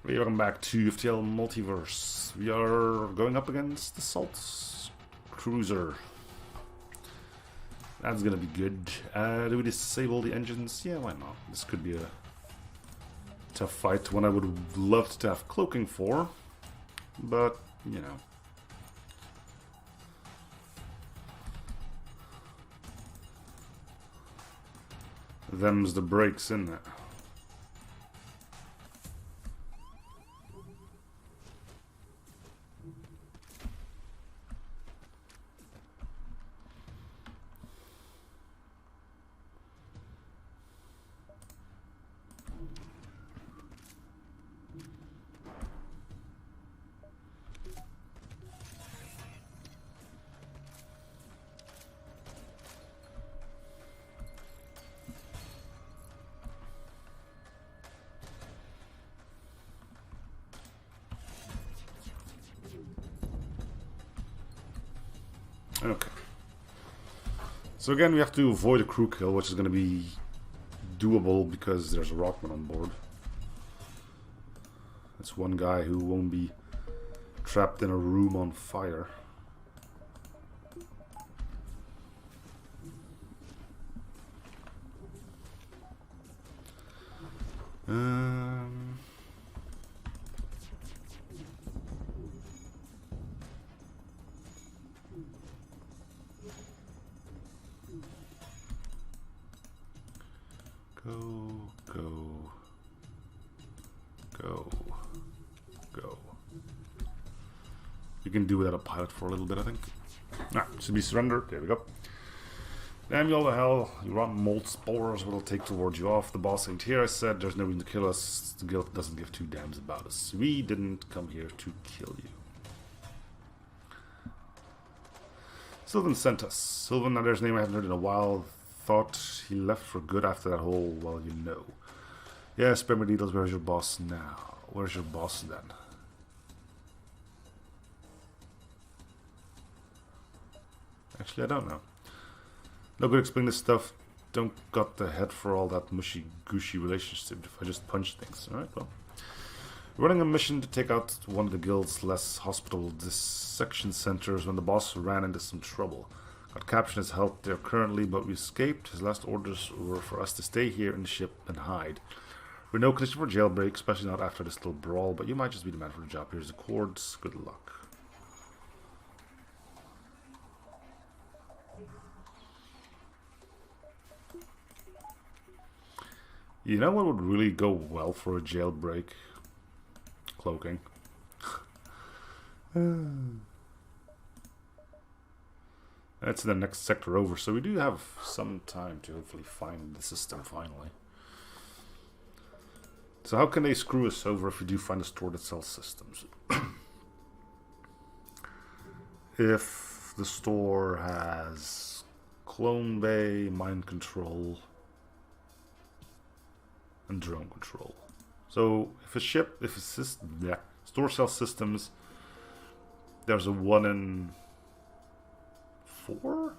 Welcome back to FTL Multiverse. We are going up against the Salt Cruiser. That's gonna be good. Do we disable the engines? Yeah, why not? This could be a tough fight, one I would have loved to have cloaking for, but, you know. Them's the breaks, isn't it? Okay. So again, we have to avoid a crew kill, which is going to be doable because there's a rockman on board. That's one guy who won't be trapped in a room on fire. Go. You can do without a pilot for a little bit, I think. Should be surrendered. There we go. Damn you all the hell. You run mold spores, what'll take towards you off. The boss ain't here, I said. There's no reason to kill us. The guild doesn't give two damns about us. We didn't come here to kill you. Sylvan sent us. Sylvan, there's a name I haven't heard in a while. Thought he left for good after that whole, well, you know. Yeah, spare me details. Where's your boss now? Where's your boss then? Actually, I don't know. No good explaining this stuff. Don't got the head for all that mushy-gushy relationship if I just punch things. Alright, well. We're running a mission to take out one of the guild's less hospitable dissection centers when the boss ran into some trouble. Got captured as help there currently, but we escaped. His last orders were for us to stay here in the ship and hide. We're no condition for jailbreak, especially not after this little brawl, but you might just be the man for the job. Here's the cords. Good luck. You know what would really go well for a jailbreak? Cloaking. That's the next sector over, so we do have some time to hopefully find the system finally. So how can they screw us over if we do find a store that sells systems? If the store has clone bay, mind control, and drone control. So if a store sells systems, there's a 1 in 4?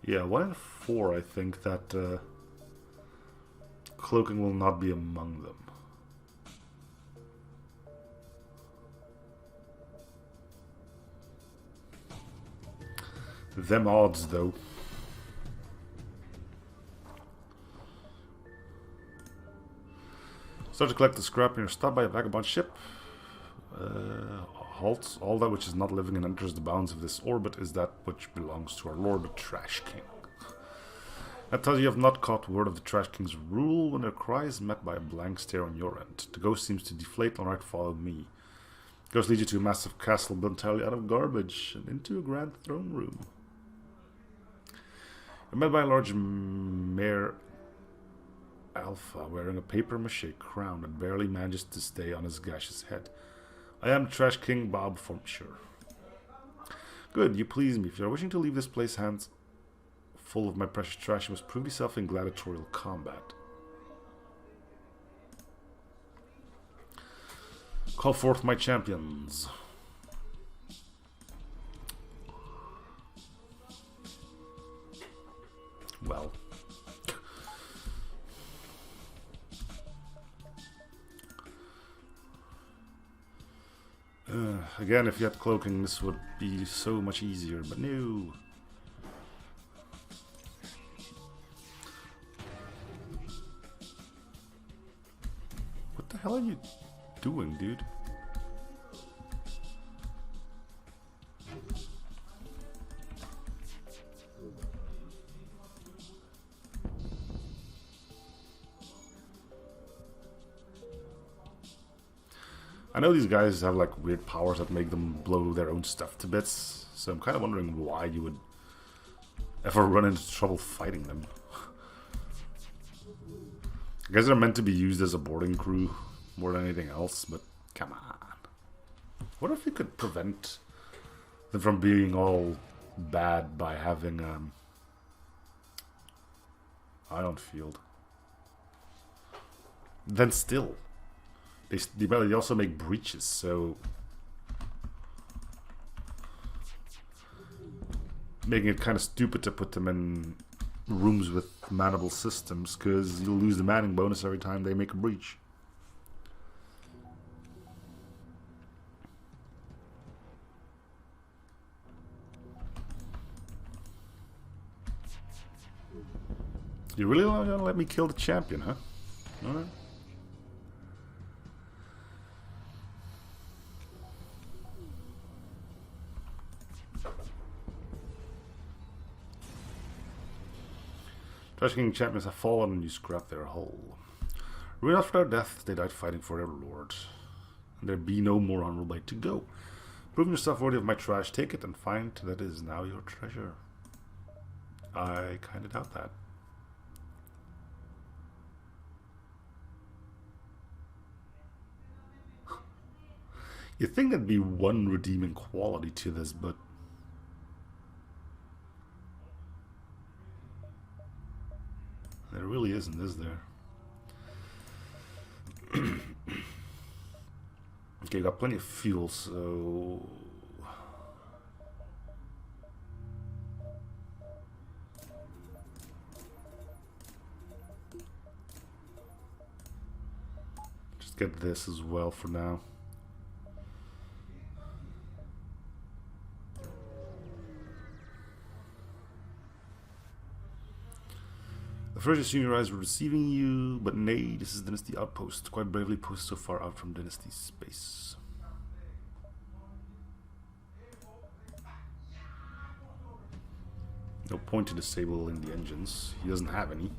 Yeah, 1 in 4, I think, that cloaking will not be among them. Them odds, though. Start to collect the scrap and you're stopped by a vagabond ship. Halts. All that which is not living and enters the bounds of this orbit is that which belongs to our lord, the Trash King. That tells you have not caught word of the Trash King's rule when their cry is met by a blank stare on your end. The ghost seems to deflate. Alright, follow me. The ghost leads you to a massive castle built entirely out of garbage and into a grand throne room. You're met by a large mare alpha wearing a paper mache crown that barely manages to stay on his gaseous head. I am Trash King Bob from sure. Good, you please me. If you are wishing to leave this place hands full of my precious trash, you must prove yourself in gladiatorial combat. Call forth my champions. Well. Again, if you had cloaking, this would be so much easier, but no. What the hell are you doing, dude? I know these guys have like weird powers that make them blow their own stuff to bits, so I'm kind of wondering why you would ever run into trouble fighting them. I guess they're meant to be used as a boarding crew more than anything else, but come on. What if you could prevent them from being all bad by having ion field? Then still. They also make breaches, so making it kind of stupid to put them in rooms with mannable systems, because you'll lose the manning bonus every time they make a breach. You really want to let me kill the champion, huh? Alright. Trash King champions have fallen and you scrap their hull. Right after their death, they died fighting for their lord. And there be no more honorable blade to go. Proving yourself worthy of my trash, take it and find that it is now your treasure. I kinda doubt that. You'd think there'd be one redeeming quality to this, but there really isn't, is there? Okay, got plenty of fuel, so just get this as well for now. The first junior rise were receiving you, but nay, this is Dynasty Outpost. Quite bravely posted so far out from Dynasty space. No point to disabling the engines. He doesn't have any.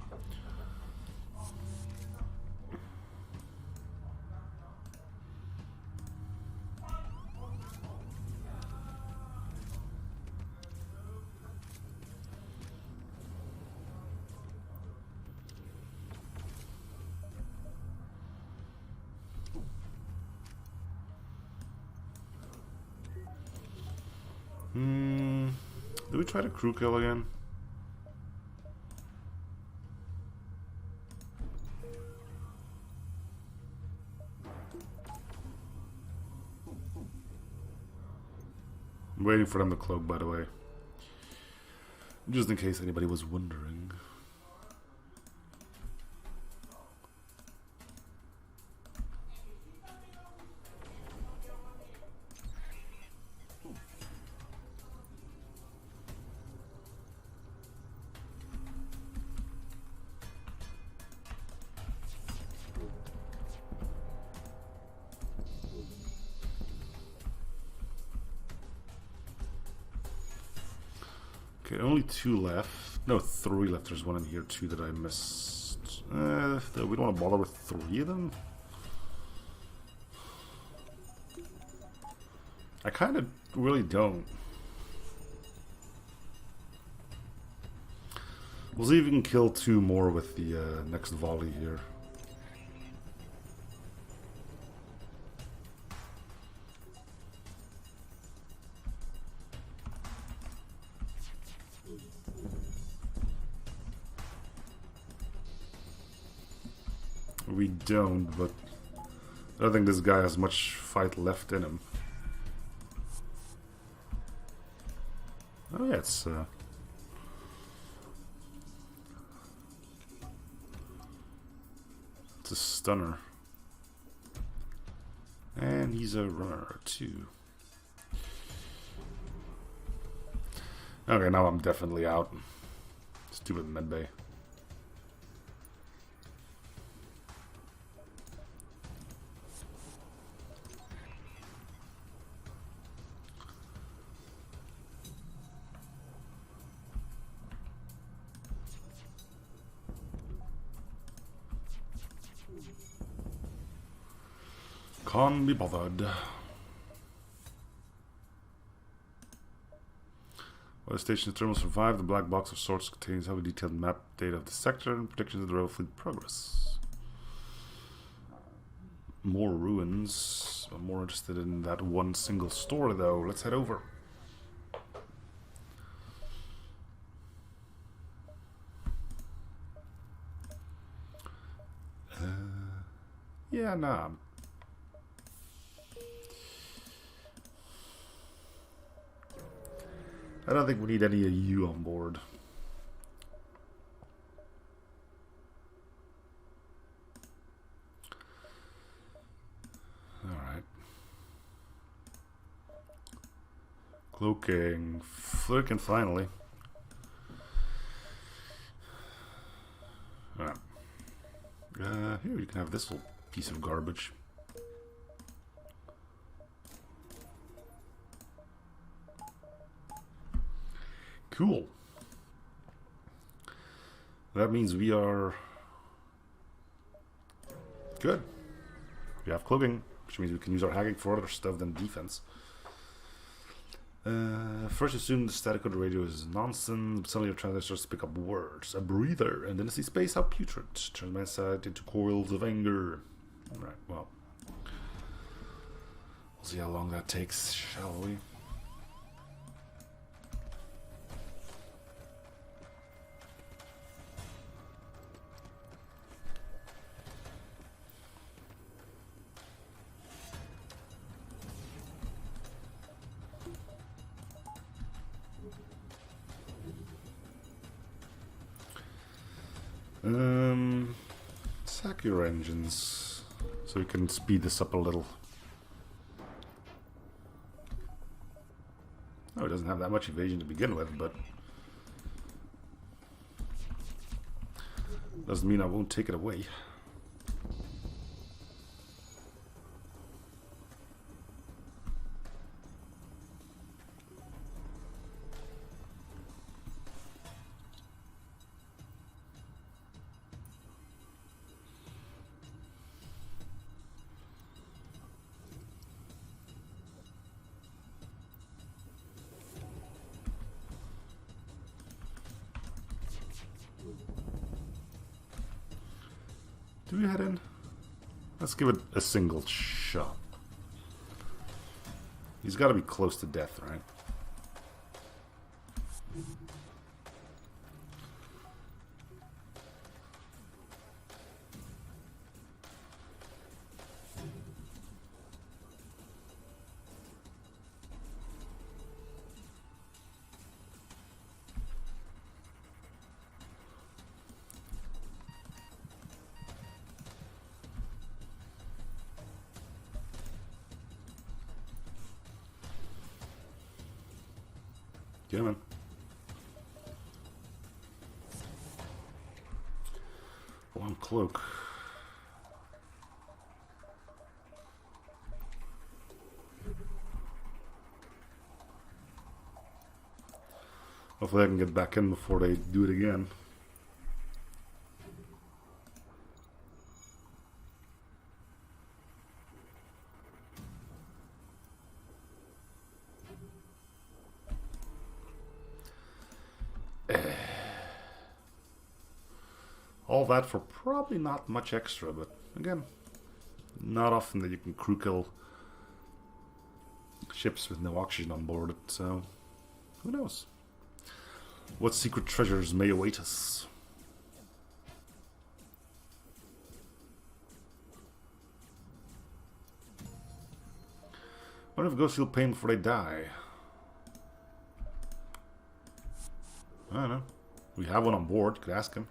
Do we try to crew kill again? I'm waiting for them to cloak, by the way. Just in case anybody was wondering. Okay, only 2 left. No, 3 left. There's one in here too that I missed. We don't want to bother with 3 of them. I kind of really don't. We'll see if we can kill 2 more with the next volley here. We don't, but I don't think this guy has much fight left in him. Oh yeah, it's a stunner. And he's a runner too. Okay, now I'm definitely out. Stupid medbay. Can't be bothered. While the station's thermal survived, the black box of sorts contains heavily detailed map data of the sector and predictions of the rail fleet progress. More ruins. I'm more interested in that one single store though. Let's head over. Yeah, nah. I don't think we need any of you on board. Alright. Cloaking. Flicking finally. Alright. Here you can have this little piece of garbage. Cool. That means we are good. We have cloaking, which means we can use our hacking for other stuff than defense. First assume the static of the radio is nonsense, but suddenly your translator starts to pick up words. A breather, and then I see space out putrid. Turns my side into coils of anger. Right, well. We'll see how long that takes, shall we? Sack your engines so we can speed this up a little. Oh, it doesn't have that much evasion to begin with, but doesn't mean I won't take it away. Do we head in? Let's give it a single shot. He's got to be close to death, right? Get him in. One cloak. Hopefully I can get back in before they do it again. All that for probably not much extra, but again, not often that you can crew kill ships with no oxygen on board it, so who knows? What secret treasures may await us? What if ghosts feel pain before they die? I don't know. We have one on board, could ask him.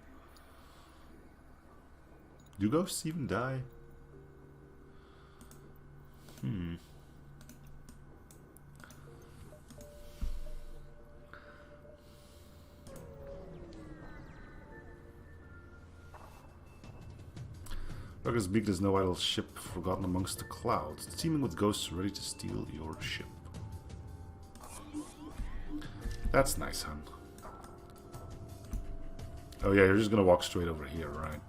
Do ghosts even die? Rugged's beak is no idle ship forgotten amongst the clouds, teeming with ghosts ready to steal your ship. That's nice, hon. Oh yeah, you're just gonna walk straight over here, right?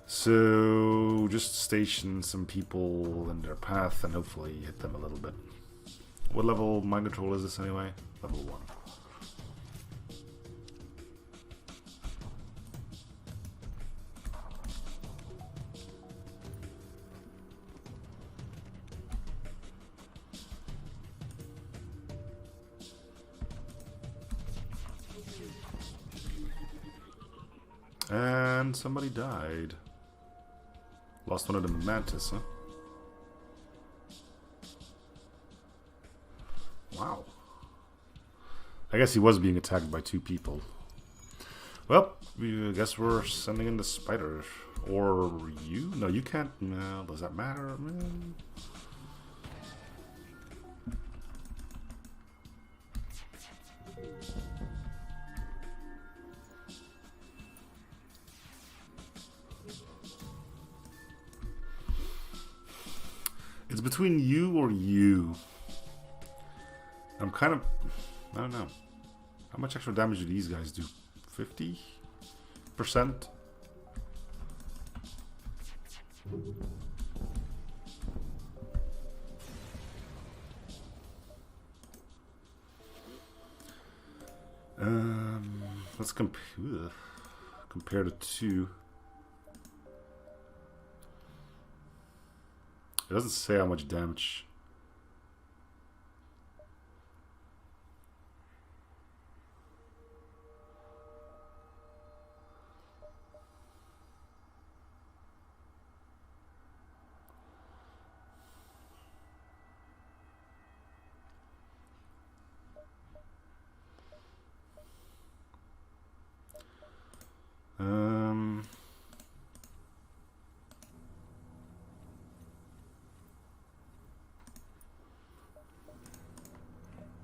So, just station some people in their path and hopefully hit them a little bit. What level mind control is this anyway? Level 1. And somebody died. Lost one of the mantis, huh? Wow. I guess he was being attacked by 2 people. Well, I guess we're sending in the spider. Or you? No, you can't. No, does that matter? Man. It's between you or you. I'm kind of... I don't know. How much extra damage do these guys do? 50%? Let's compare the two. It doesn't say how much damage.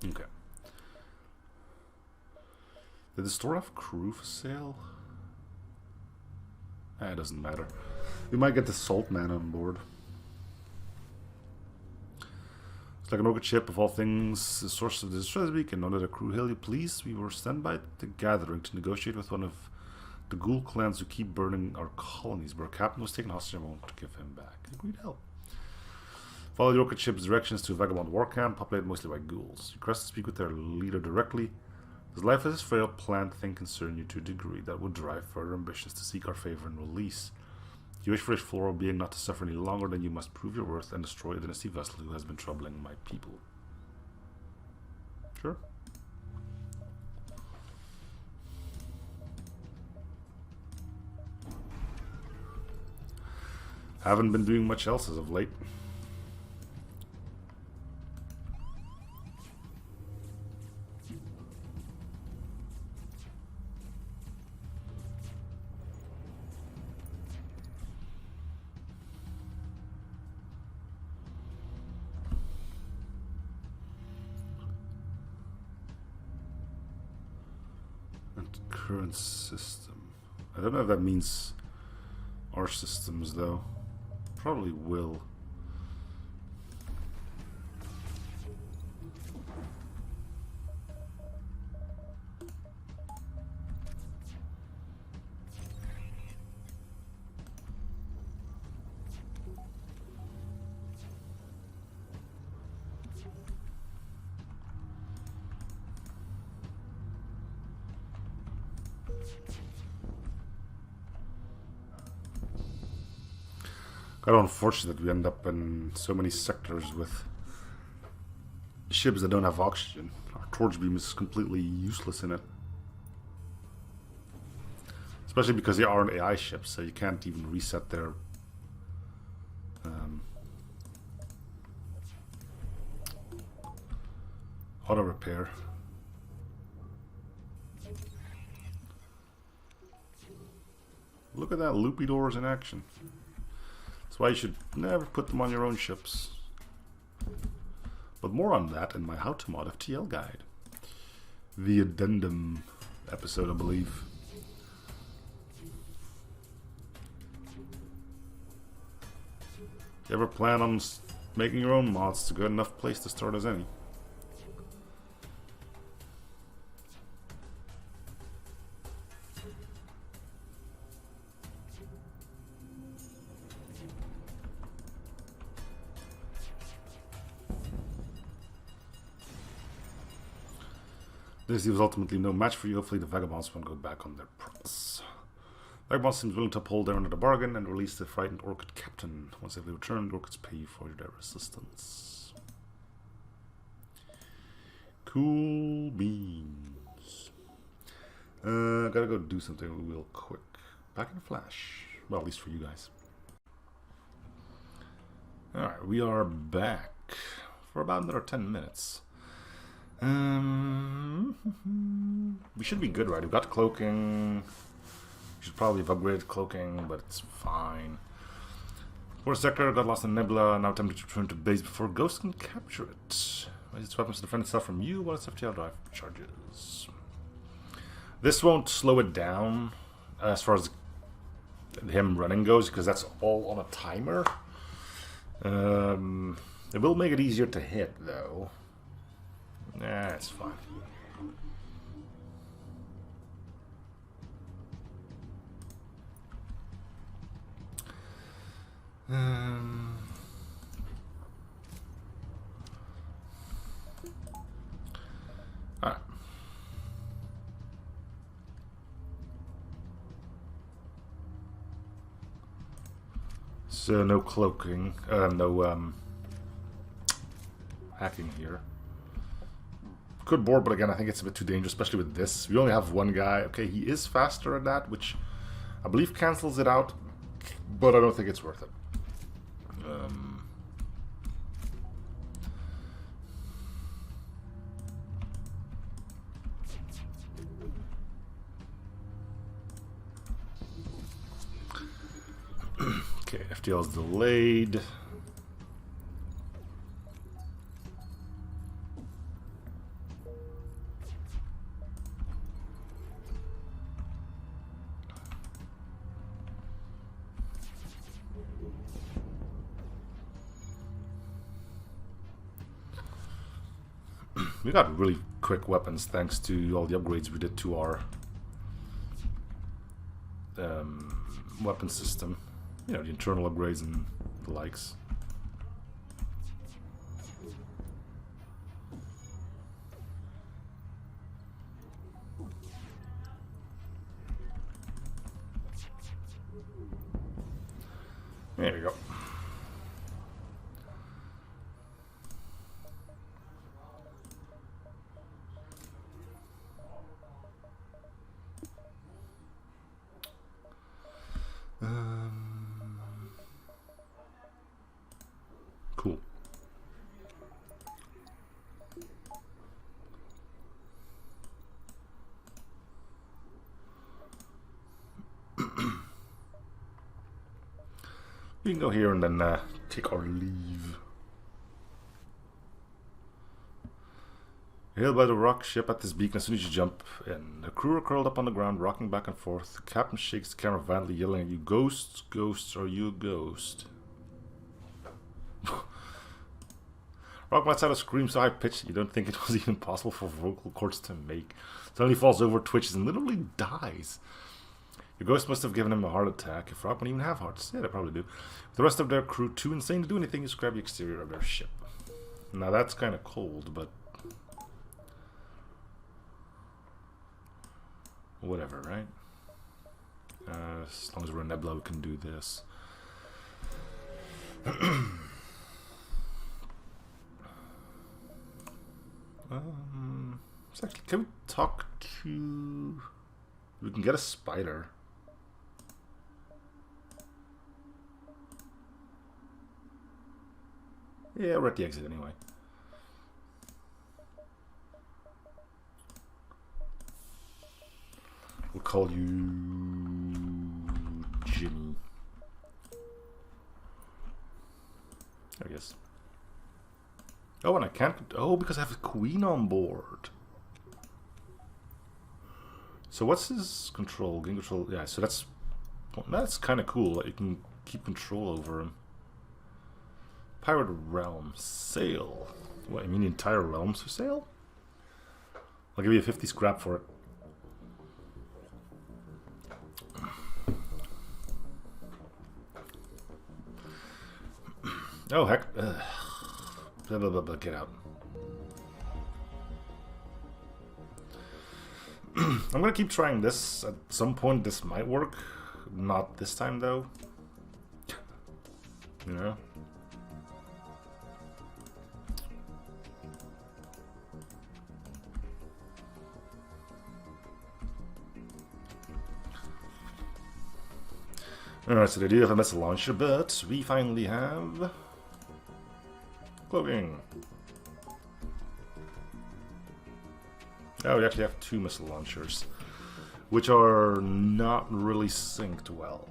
Okay. Did the store have crew for sale? It doesn't matter. We might get the saltman on board. It's like an orchid ship of all things, the source of the distress beacon. Under the crew hill, you please. We were sent by the gathering to negotiate with one of the ghoul clans who keep burning our colonies, but our captain was taken hostage and won't give him back. Agreed help. Follow the orchid ship's directions to a vagabond war camp, populated mostly by ghouls. You request to speak with their leader directly. His life as his frail plant thing concern you to a degree that would drive further ambitions to seek our favor and release. You wish for a floral being not to suffer any longer, then you must prove your worth and destroy a dynasty vessel who has been troubling my people. Sure. Haven't been doing much else as of late. Current system. I don't know if that means our systems though. Probably will. Kind of unfortunate we end up in so many sectors with ships that don't have oxygen. Our torch beam is completely useless in it. Especially because they aren't AI ships, so you can't even reset their auto repair. Look at that, loopy doors in action. That's why you should never put them on your own ships. But more on that in my How to Mod FTL guide. The addendum episode, I believe. If you ever plan on making your own mods, it's a good enough place to start as any. This was ultimately no match for you. Hopefully the Vagabonds won't go back on their promise. Vagabond seems willing to uphold their end of the bargain and release the frightened Orchid captain. Once they've returned, the Orchids pay you for their resistance. Cool beans. Gotta go do something real quick. Back in a flash. Well, at least for you guys. Alright, we are back for about another 10 minutes. We should be good, right? We've got cloaking. We should probably have upgraded cloaking, but it's fine. Force Sector got lost in Nebula, now attempting to return to base before Ghost can capture it. Its weapons to defend itself from you while its FTL drive charges. This won't slow it down as far as him running goes, because that's all on a timer. It will make it easier to hit, though. Nah, it's fine. Alright. So no cloaking, no hacking here. Good board, but again, I think it's a bit too dangerous, especially with this. We only have one guy. Okay, he is faster at that, which I believe cancels it out, but I don't think it's worth it. Okay, FTL is delayed. We got really quick weapons thanks to all the upgrades we did to our weapon system. You know, the internal upgrades and the likes. There we go. Cool. We can go here and then take our leave. Hailed by the rock ship at this beacon as soon as you jump in. The crew are curled up on the ground, rocking back and forth. The captain shakes the camera violently, yelling at you, "Ghosts, ghosts, are you a ghost?" Rock lets out a scream so high-pitched that you don't think it was even possible for vocal cords to make. Suddenly falls over, twitches, and literally dies. Your ghost must have given him a heart attack. If Rock wouldn't even have hearts. Yeah, they probably do. With the rest of their crew too insane to do anything, you scrap the exterior of their ship. Now that's kind of cold, but whatever, right? As long as we're in Nebula, we can do this. So actually, can we talk to... We can get a spider. Yeah, we're at the exit anyway. We'll call you Jimmy, I guess. Oh, and I can't... Oh, because I have a queen on board. So what's his control? Gain control... Yeah, so that's kind of cool that you can keep control over him. Pirate realm. Sail. What, you mean the entire realms for sale? I'll give you a 50 scrap for it. Oh, heck. Blah, blah, blah, blah. Get out. I'm gonna keep trying this. At some point this might work. Not this time though. You know? Alright, so they do have a missile launcher, but we finally have cloaking. Oh, we actually have 2 missile launchers, which are not really synced well.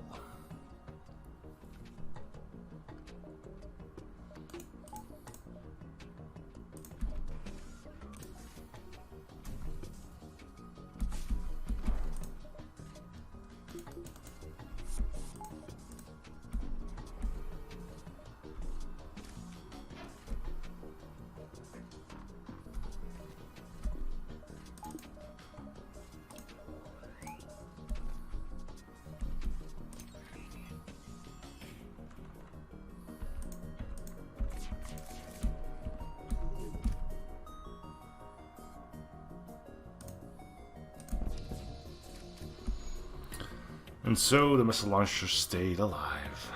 And so the missile launcher stayed alive.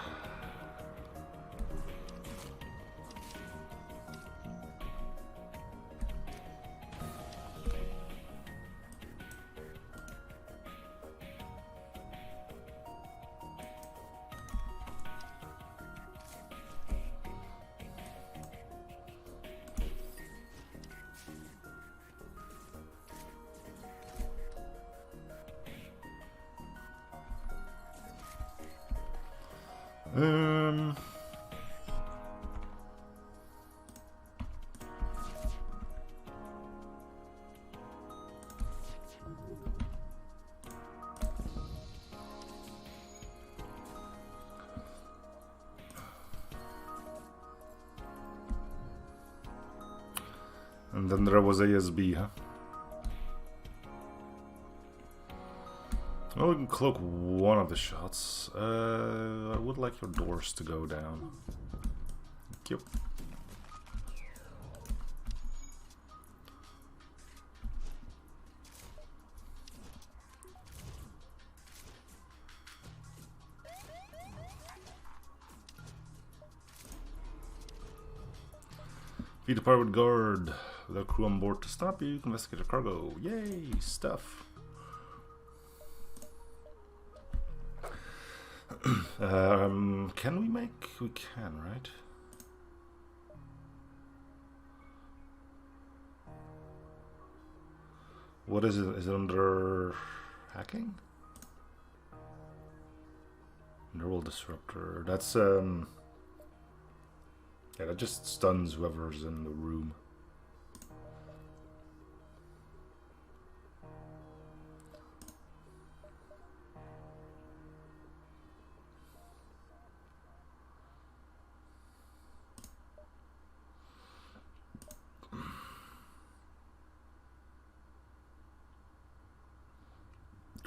And then there was ASB, huh? Well, we can cloak one of the shots. I would like your doors to go down. Thank you. Feed the pirate guard with a crew on board to stop you. Investigate the cargo. Yay, stuff. Can we make? We can, right? What is it? Is it under hacking? Neural disruptor. That's yeah, that just stuns whoever's in the room.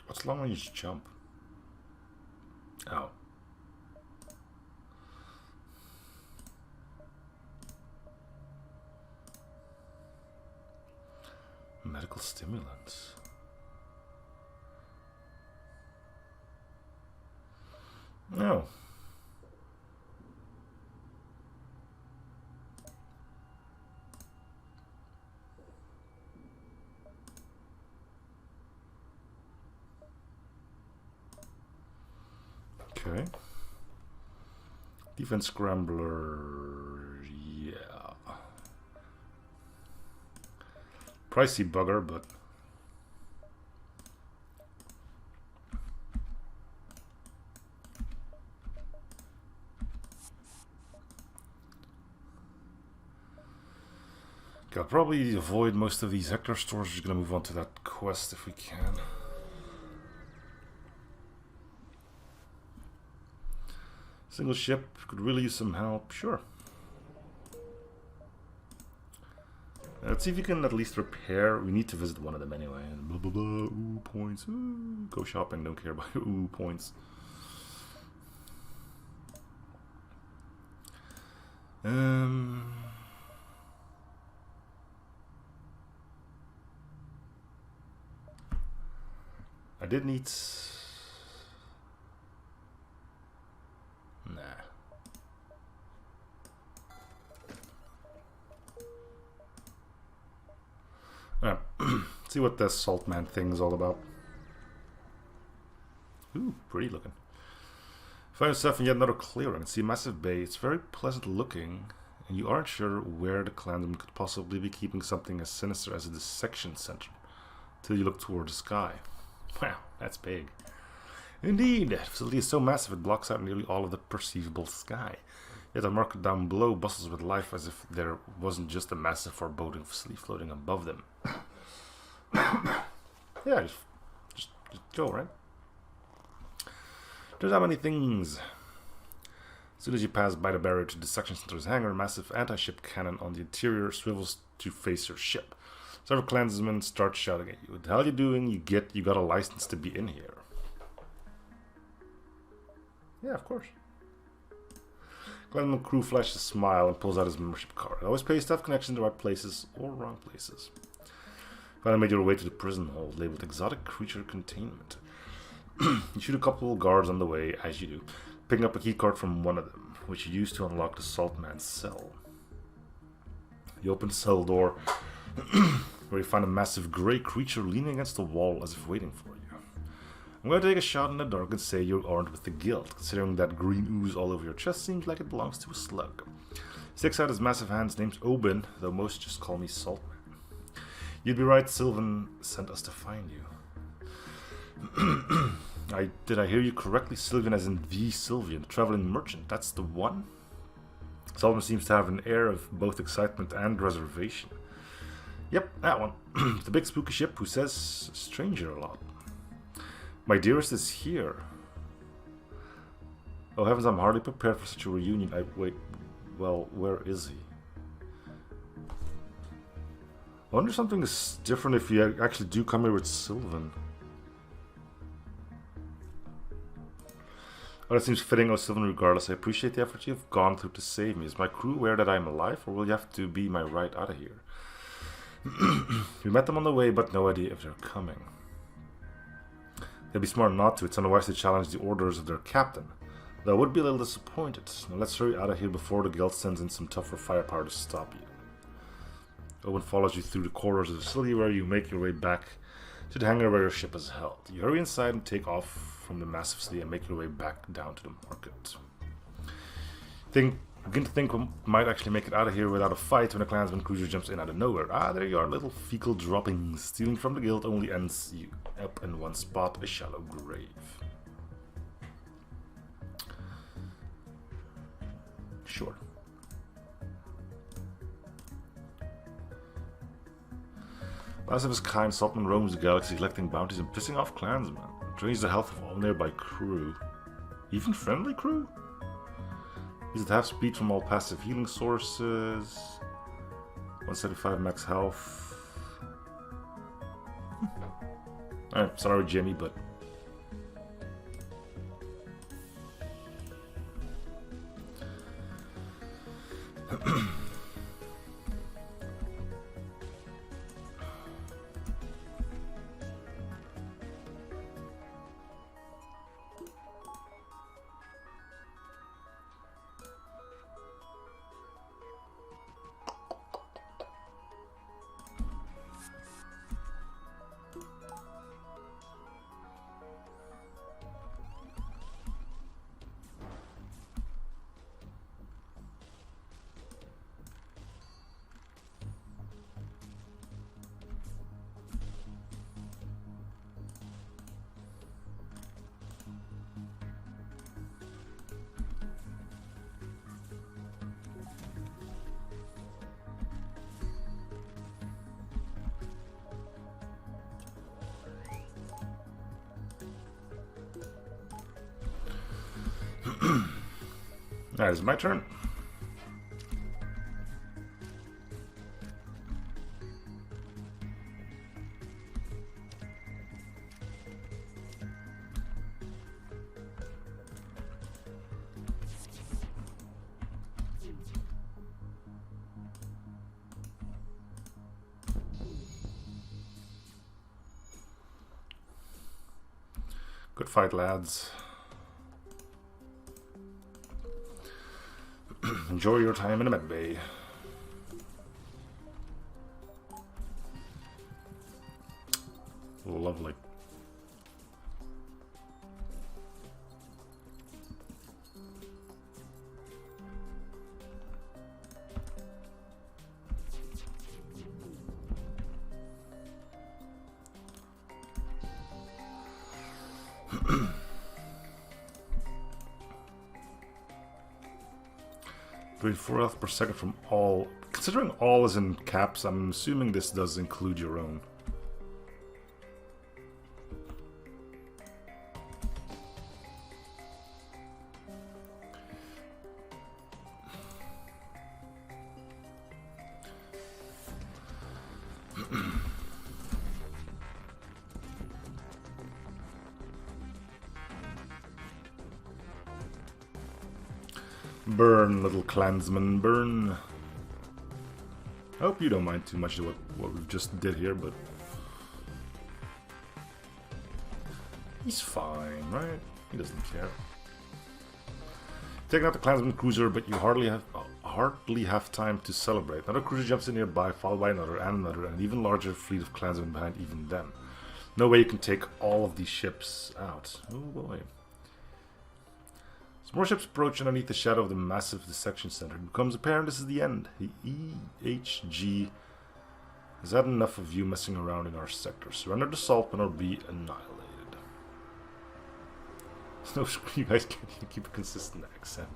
What's long range jump? Oh. Medical stimulants. No. Okay. Defense scrambler, yeah. Pricey bugger, but I'll probably avoid most of these Hector stores. Just gonna move on to that quest if we can. Single ship could really use some help, sure. Let's see if you can at least repair. We need to visit one of them anyway. And blah blah blah. Ooh, points. Ooh, go shopping. Don't care about ooh points. I did need. Nah. Alright, see what the saltman thing's all about. Ooh, pretty looking. Find yourself in yet another clearing. See a massive bay. It's very pleasant looking, and you aren't sure where the clansman could possibly be keeping something as sinister as a dissection center, till you look toward the sky. Wow, that's big. Indeed, the facility is so massive it blocks out nearly all of the perceivable sky. Yet the market down below bustles with life as if there wasn't just a massive foreboding facility floating above them. Yeah, just go, right? There's how many things. As soon as you pass by the barrier to the section center's hangar, a massive anti-ship cannon on the interior swivels to face your ship. Several clansmen start shouting at you. What the hell are you doing? You got a license to be in here. Yeah, of course. Clansman crew flashes a smile and pulls out his membership card. It always pays to have connections to the right places or wrong places. Finally made your way to the prison hold labeled Exotic Creature Containment. You shoot a couple of guards on the way, as you do, picking up a key card from one of them, which you use to unlock the saltman's cell. You open the cell door, where you find a massive grey creature leaning against the wall as if waiting for you. I'm going to take a shot in the dark and say you're armed with the guild, considering that green ooze all over your chest seems like it belongs to a slug. He sticks out his massive hands, name's Oben, though most just call me Saltman. You'd be right, Sylvan sent us to find you. Did I hear you correctly? Sylvian as in the Sylvian, the traveling merchant, that's the one? Saltman seems to have an air of both excitement and reservation. Yep, that one. The big spooky ship who says stranger a lot. My dearest is here. Oh heavens, I'm hardly prepared for such a reunion. Wait, well, where is he? I wonder if something is different if you actually do come here with Sylvan. Oh, that seems fitting, oh Sylvan, regardless. I appreciate the effort you've gone through to save me. Is my crew aware that I'm alive, or will you have to be my ride out of here? We met them on the way, but no idea if they're coming. They'd be smart not to. It's unwise to challenge the orders of their captain. Though I would be a little disappointed. Now let's hurry out of here before the guild sends in some tougher firepower to stop you. Owen follows you through the corridors of the facility where you make your way back to the hangar where your ship is held. You hurry inside and take off from the massive facility and make your way back down to the market. Begin to think we might actually make it out of here without a fight when a clansman cruiser jumps in out of nowhere. Ah, there you are, little fecal droppings. Stealing from the guild only ends you up in one spot, a shallow grave. Sure. Last of his kind, Saltman roams the galaxy collecting bounties and pissing off clansmen. Drains the health of all nearby crew. Even friendly crew? He's at half speed from all passive healing sources. 175 max health. Alright, sorry Jimmy, but... Alright, it's my turn. Good fight, lads. Enjoy your time in the med bay. Lovely. Doing 4 health per second from all. Considering all is in caps, I'm assuming this does include your own. Burn, little clansman, burn. I hope you don't mind too much of what we just did here, but he's fine, right? He doesn't care. Taking out the clansman cruiser, but you hardly have time to celebrate. Another cruiser jumps in nearby, followed by another, and an even larger fleet of clansmen behind even them. No way you can take all of these ships out. Oh boy. As more ships approach underneath the shadow of the massive dissection center, it becomes apparent this is the end. The EHG has had enough of you messing around in our sector. Surrender to saltman or be annihilated. No, you guys can't keep a consistent accent.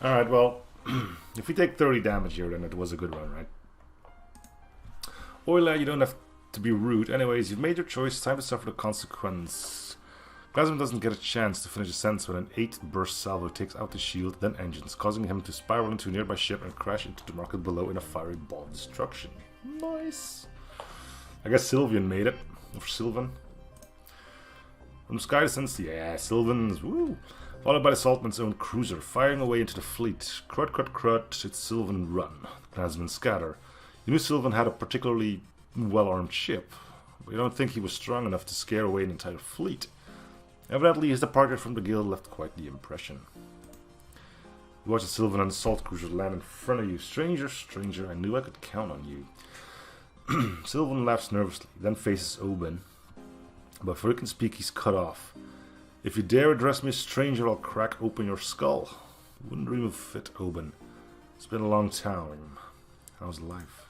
Alright, well, if we take 30 damage here, then it was a good run, right? Oila, you don't have to be rude. Anyways, you've made your choice. Time to suffer the consequence. Clansman doesn't get a chance to finish his sentence when an 8th-burst salvo takes out the shield, then engines, causing him to spiral into a nearby ship and crash into the market below in a fiery ball of destruction. Nice. I guess Sylvian made it. Or Sylvan. From the sky descends, yeah, Sylvans, woo! Followed by the Saltman's own cruiser, firing away into the fleet. Crud, crud, crud, it's Sylvan run. The clansmen scatter. You knew Sylvan had a particularly well-armed ship, but you don't think he was strong enough to scare away an entire fleet. Evidently, his departure from the guild left quite the impression. You watch the Sylvan and Salt Cruiser land in front of you. Stranger, stranger, I knew I could count on you. Sylvan laughs nervously, then faces Oben. But before he can speak, he's cut off. If you dare address me as stranger, I'll crack open your skull. Wouldn't dream of it, Oben. It's been a long time. How's life?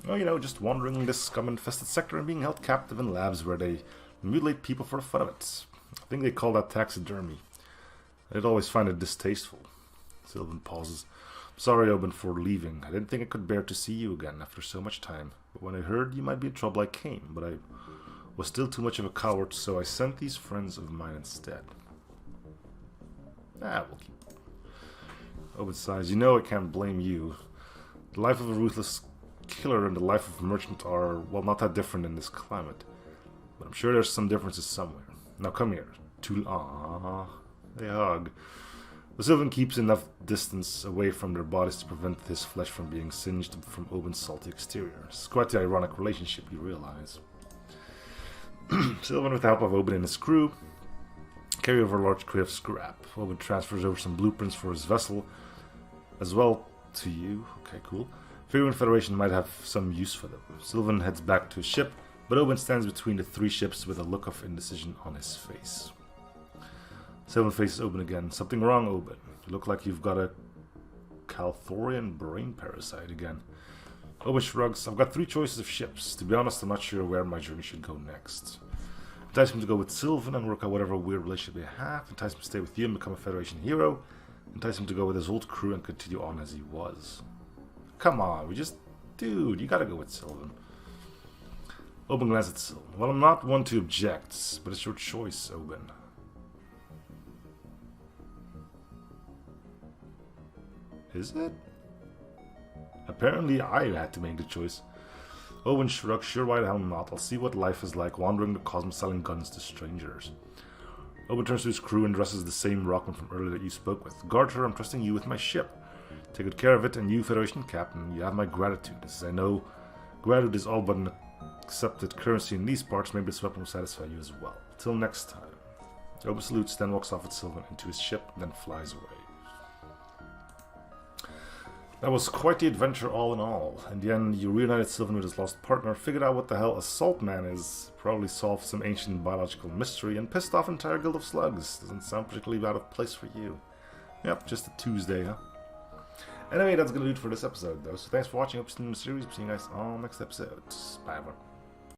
Well, you know, just wandering in this scum-infested sector and being held captive in labs where they mutilate people for the fun of it. I think they call that taxidermy. I'd always find it distasteful. Sylvan pauses. Sorry, Oben, for leaving. I didn't think I could bear to see you again after so much time. But when I heard you might be in trouble, I came. But I was still too much of a coward, so I sent these friends of mine instead. We'll keep. Oben sighs. You know I can't blame you. The life of a ruthless killer and the life of a merchant are, well, not that different in this climate. But I'm sure there's some differences somewhere. Now come here. They hug. The Sylvan keeps enough distance away from their bodies to prevent his flesh from being singed from Oben's salty exterior. It's quite the ironic relationship, you realize. Sylvan, with the help of Oben and his crew, carry over a large crate of scrap. Oben transfers over some blueprints for his vessel as well to you. Okay, cool. Figuring Federation might have some use for them. Sylvan heads back to his ship, but Oben stands between the 3 ships with a look of indecision on his face. Sylvan faces Oben again. Something wrong, Oben. You look like you've got a Calthorian brain parasite again. Oben shrugs. I've got 3 choices of ships. To be honest, I'm not sure where my journey should go next. Entice him to go with Sylvan and work out whatever weird relationship they have. Entice him to stay with you and become a Federation hero. Entice him to go with his old crew and continue on as he was. Come on, Dude, you gotta go with Sylvan. Oben glances at Sylvan. Well, I'm not one to object, but it's your choice, Oben. Is it? Apparently I had to make the choice. Owen shrugs. Sure, why the hell not? I'll see what life is like wandering the cosmos selling guns to strangers. Owen turns to his crew and addresses the same Rockman from earlier that you spoke with. Garter, I'm trusting you with my ship. Take good care of it, and you, Federation Captain, you have my gratitude. As I know, gratitude is all but an accepted currency in these parts, maybe this weapon will satisfy you as well. Till next time. Oba salutes, then walks off with Sylvan into his ship, then flies away. That was quite the adventure all in all. In the end, you reunited Sylvan with his lost partner, figured out what the hell a saltman is, probably solved some ancient biological mystery, and pissed off an entire guild of slugs. Doesn't sound particularly out of place for you. Yep, just a Tuesday, huh? Anyway, that's gonna do it for this episode, though. So thanks for watching. Hope you've seen the series. See you guys all next episode. Bye, everyone.